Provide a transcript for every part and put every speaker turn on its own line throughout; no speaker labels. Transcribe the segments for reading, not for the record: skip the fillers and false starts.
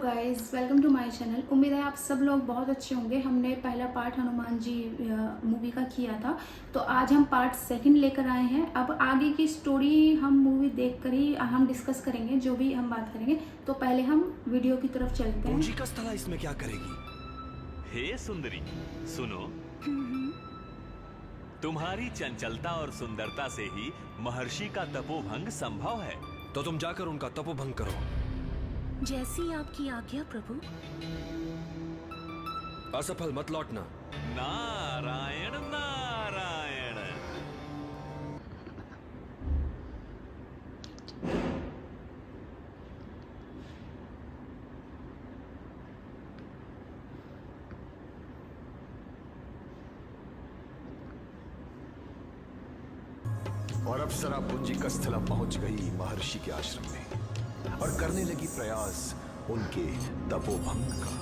Guys welcome to my channel. उम्मीद है आप सब लोग बहुत अच्छे होंगे। हमने पहला पार्ट हनुमान जी मूवी का किया था, तो आज हम पार्ट सेकंड लेकर आए हैं। अब आगे की स्टोरी हम मूवी देखकर ही हम डिस्कस करेंगे, जो भी हम बात करेंगे। तो पहले हम वीडियो की तरफ चलते हैं।
पूंजी का स्थला इसमें क्या करेगी?
हे सुंदरी, सुनो। तुम्हारी चंचलता और सुंदरता से ही महर्षि का तपोभंग संभव है।
तो तुम जाकर उनका तपोभंग करो।
जैसी आपकी आज्ञा प्रभु।
असफल मत लौटना।
नारायण नारायण।
और अप्सरा पुंजी कस्थला पहुंच गई महर्षि के आश्रम में और करने लगी प्रयास उनके तपोभंग का।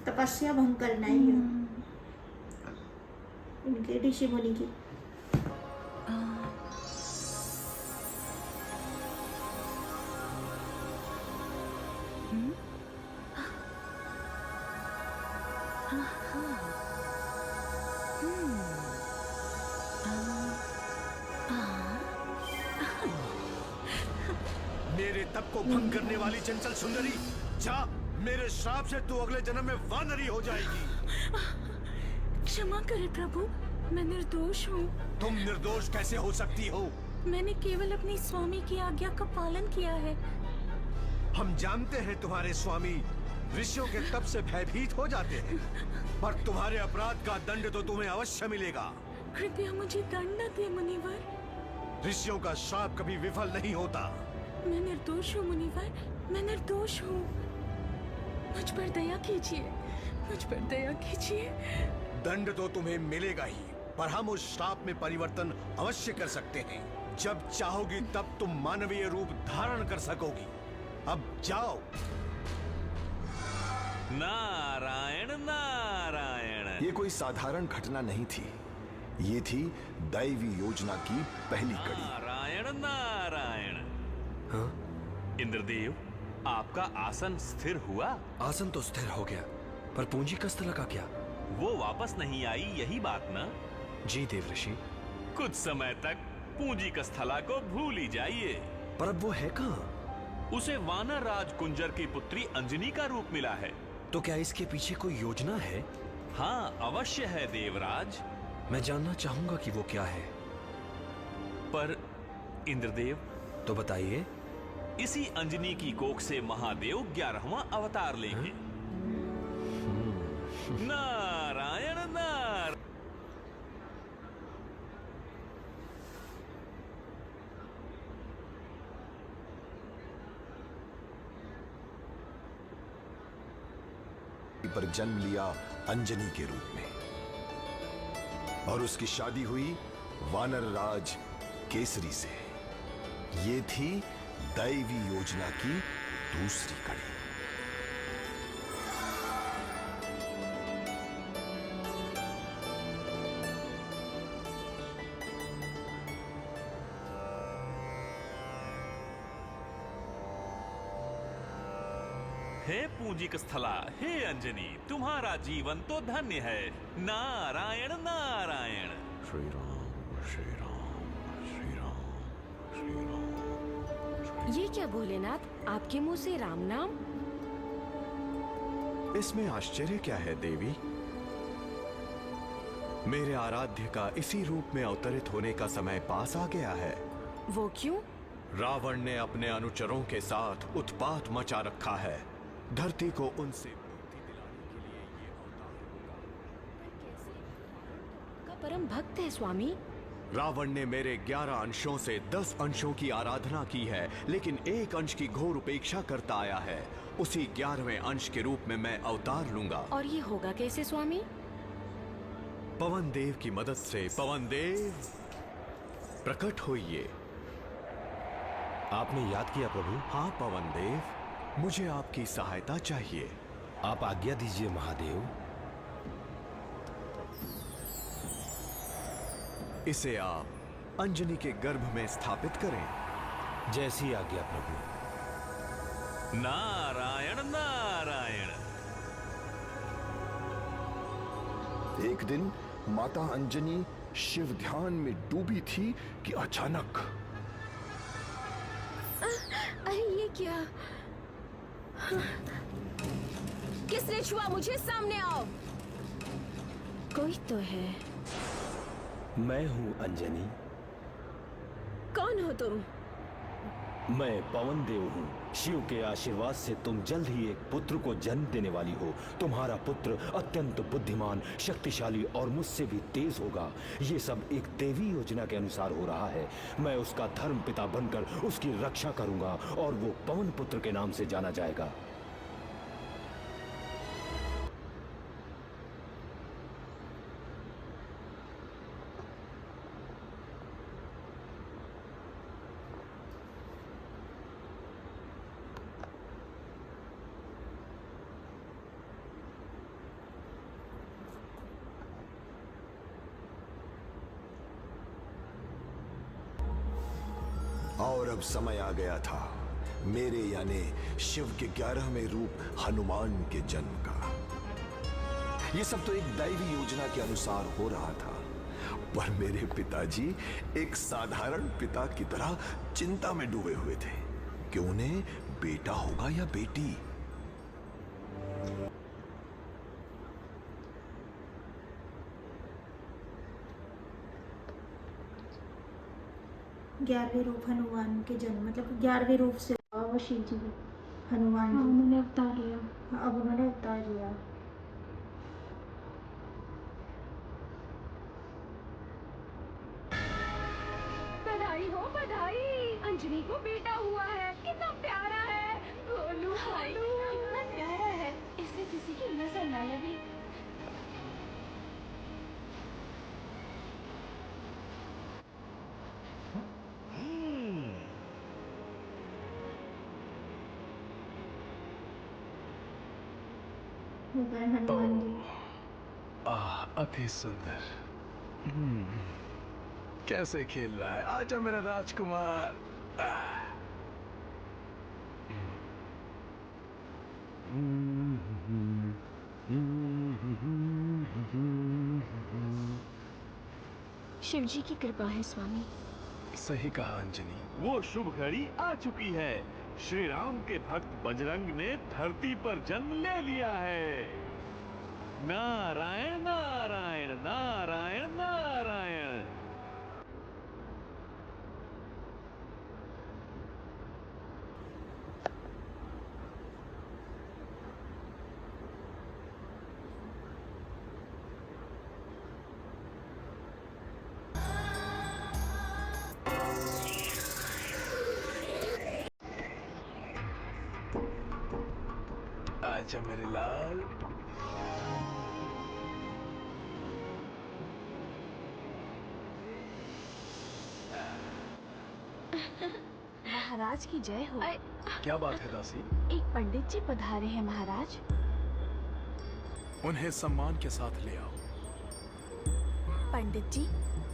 तपस्या भंग करना ही है उनके ऋषि मुनि की।
मेरे तप को भंग करने वाली चंचल सुंदरी, जा, मेरे श्राप से तू अगले जन्म में वानरी हो जाएगी।
क्षमा करें प्रभु, मैं निर्दोष हूँ।
तुम निर्दोष कैसे हो सकती हो?
मैंने केवल अपनी स्वामी की आज्ञा का पालन किया है।
हम जानते हैं तुम्हारे स्वामी ऋषियों के तप से भयभीत हो जाते हैं, पर तुम्हारे अपराध का दंड तो तुम्हें अवश्य मिलेगा।
कृपया मुझे दंड न दे मुनिवर।
ऋषियों का श्राप कभी विफल नहीं होता।
मैं निर्दोष हूँ मुनिवर, मैं निर्दोष हूँ। मुझ पर दया कीजिए, मुझ पर दया कीजिए।
दंड तो तुम्हें मिलेगा ही, पर हम उस श्राप में परिवर्तन अवश्य कर सकते हैं। जब चाहोगी तब तुम मानवीय रूप धारण कर सकोगी। अब जाओ।
नारायण नारायण।
ये कोई साधारण घटना नहीं थी, ये थी दैवी योजना की पहली कड़ी।
नारायण नारायण।
हाँ?
इंद्रदेव, आपका आसन स्थिर हुआ?
आसन तो स्थिर हो गया, पर पूंजी का स्थला का क्या?
वो वापस नहीं आई, यही बात ना?
जी देव ऋषि।
कुछ समय तक पूंजी का स्थला को भूल ही जाइए।
पर अब वो है कहाँ?
उसे वानर राज कुंजर की पुत्री अंजनी का रूप मिला है।
तो क्या इसके पीछे कोई योजना है?
हाँ, अवश्य है देवराज।
मैं जानना चाहूंगा कि वो क्या है।
पर इंद्रदेव,
तो बताइए।
इसी अंजनी की कोख से महादेव 11वां अवतार लेंगे। नारायण नारायण।
पर जन्म लिया अंजनी के रूप में, और उसकी शादी हुई वानर राज केसरी से। ये थी दैवी योजना की दूसरी कड़ी।
हे पूंजी स्थला, हे अंजनी, तुम्हारा जीवन तो धन्य है। नारायण नारायण।
श्री राम श्री राम श्री राम श्री राम।
ये क्या भोलेनाथ, आपके मुंह से राम नाम?
इसमें आश्चर्य क्या है देवी? मेरे आराध्य का इसी रूप में अवतरित होने का समय पास आ गया है।
वो क्यों?
रावण ने अपने अनुचरों के साथ उत्पात मचा रखा है। धरती को उनसे मुक्ति दिलाने के लिए ये अवतार
का परम भक्त है स्वामी।
रावण ने मेरे 11 अंशों से 10 अंशों की आराधना की है, लेकिन एक अंश की घोर उपेक्षा करता आया है। उसी 11वें अंश के रूप में मैं अवतार लूंगा।
और ये होगा कैसे स्वामी?
पवन देव की मदद से। पवन देव प्रकट होइए।
आपने याद किया प्रभु।
हाँ पवन देव, मुझे आपकी सहायता चाहिए।
आप आज्ञा दीजिए महादेव।
इसे आप अंजनी के गर्भ में स्थापित करें।
जैसी आज्ञा प्रभु।
नारायण नारायण।
एक दिन माता अंजनी शिव ध्यान में डूबी थी कि अचानक
अरे ये क्या? किसने छुआ मुझे? सामने आओ। कोई तो है।
मैं हूं अंजनी।
कौन हो तुम?
मैं पवन देव हूँ। शिव के आशीर्वाद से तुम जल्द ही एक पुत्र को जन्म देने वाली हो। तुम्हारा पुत्र अत्यंत बुद्धिमान, शक्तिशाली और मुझसे भी तेज होगा। ये सब एक देवी योजना के अनुसार हो रहा है। मैं उसका धर्म पिता बनकर उसकी रक्षा करूंगा और वो पवन पुत्र के नाम से जाना जाएगा।
और अब समय आ गया था मेरे यानी शिव के 11वें रूप हनुमान के जन्म का। ये सब तो एक दैवी योजना के अनुसार हो रहा था, पर मेरे पिताजी एक साधारण पिता की तरह चिंता में डूबे हुए थे कि उन्हें बेटा होगा या बेटी।
ग्यारहवें रूप हनुमान के जन्म, मतलब 11वें रूप से वो शिव जी हनुमान जी
उन्होंने अवतार लिया।
अब उन्होंने अवतार लिया।
बधाई हो बधाई। अंजनी को बेटा हुआ है। कितना प्यारा है। गोलू गोलू कितना प्यारा है। इसे किसी की नजर ना लगे।
हो गए हनुमान जी।
अति सुंदर। कैसे खेल रहा है? आजा मेरा राजकुमार।
शिव जी की कृपा है स्वामी।
सही कहा अंजनी।
वो शुभ घड़ी आ चुकी है। श्री राम के भक्त बजरंग ने धरती पर जन्म ले लिया है। नारायण नारायण नारायण नारायण।
आजा मेरे लाल।
महाराज की जय हो।
क्या बात है दासी?
एक पंडित जी पधारे हैं महाराज।
उन्हें सम्मान के साथ ले आओ।
पंडित जी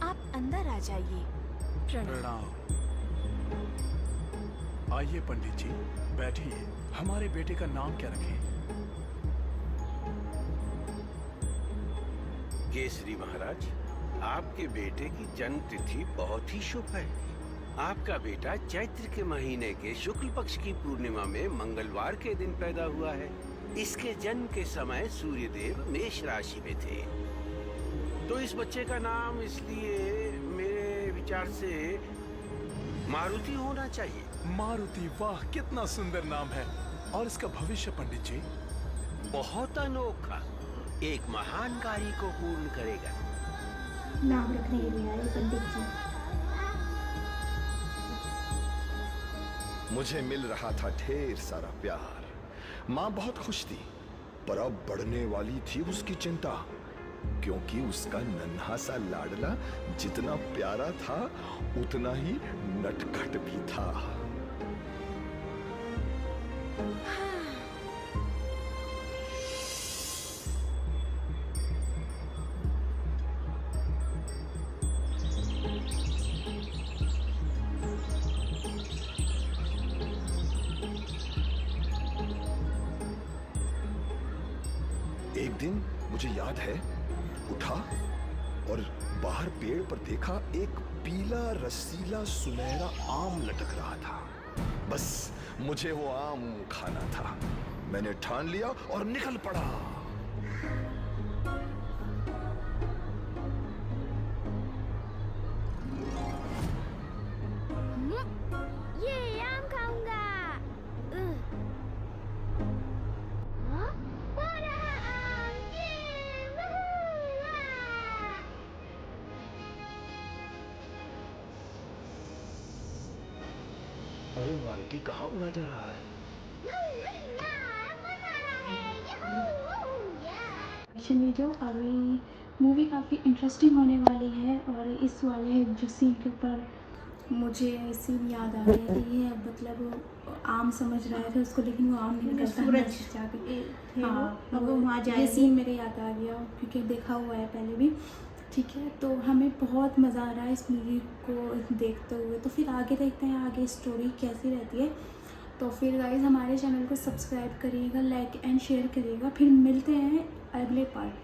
आप अंदर आ जाइए।
प्रणाम। आइए पंडित जी, बैठिए। हमारे बेटे का नाम क्या रखें?
केसरी महाराज, आपके बेटे की जन्म तिथि बहुत ही शुभ है। आपका बेटा चैत्र के महीने के शुक्ल पक्ष की पूर्णिमा में मंगलवार के दिन पैदा हुआ है। इसके जन्म के समय सूर्यदेव मेष राशि में थे। तो इस बच्चे का नाम इसलिए मेरे विचार से मारुति होना चाहिए।
मारुति, वाह कितना सुंदर नाम है। और इसका भविष्य पंडित जी?
बहुत अनोखा, एक महान कार्य को पूर्ण करेगा।
नाम रखने के लिए आए पंडित जी।
मुझे मिल रहा था ढेर सारा प्यार। माँ बहुत खुश थी, पर अब बढ़ने वाली थी उसकी चिंता, क्योंकि उसका नन्हा सा लाडला जितना प्यारा था उतना ही नटखट भी था। एक दिन मुझे याद है, उठा और बाहर पेड़ पर देखा एक पीला रसीला सुनहरा आम लटक रहा था। बस मुझे वो आम खाना था। मैंने ठान लिया और निकल पड़ा।
ये आम खाऊंगा। हाँ? वो रहा आम, ये, वूहू, आ!
अरे वाल्टी कहाँ उड़ा जा रहा है?
एक्शन वीडियो अभी मूवी काफ़ी इंटरेस्टिंग होने वाली है और इस वाले जो सीन के ऊपर मुझे सीन याद आ रहा है कि ये मतलब आम समझ रहा था उसको, लेकिन वो आम नहीं निकलता
सूरज
जाके।
थे
हाँ,
अब वो वहाँ
ये
जाएंगे।
सीन मेरे याद आ गया क्योंकि देखा हुआ है पहले भी। ठीक है, तो हमें बहुत मज़ा आ रहा है इस मूवी को देखते हुए। तो फिर आगे देखते हैं आगे स्टोरी कैसी रहती है। तो फिर गाइस हमारे चैनल को सब्सक्राइब करिएगा, लाइक एंड शेयर करिएगा। फिर मिलते हैं अगले पार्ट में।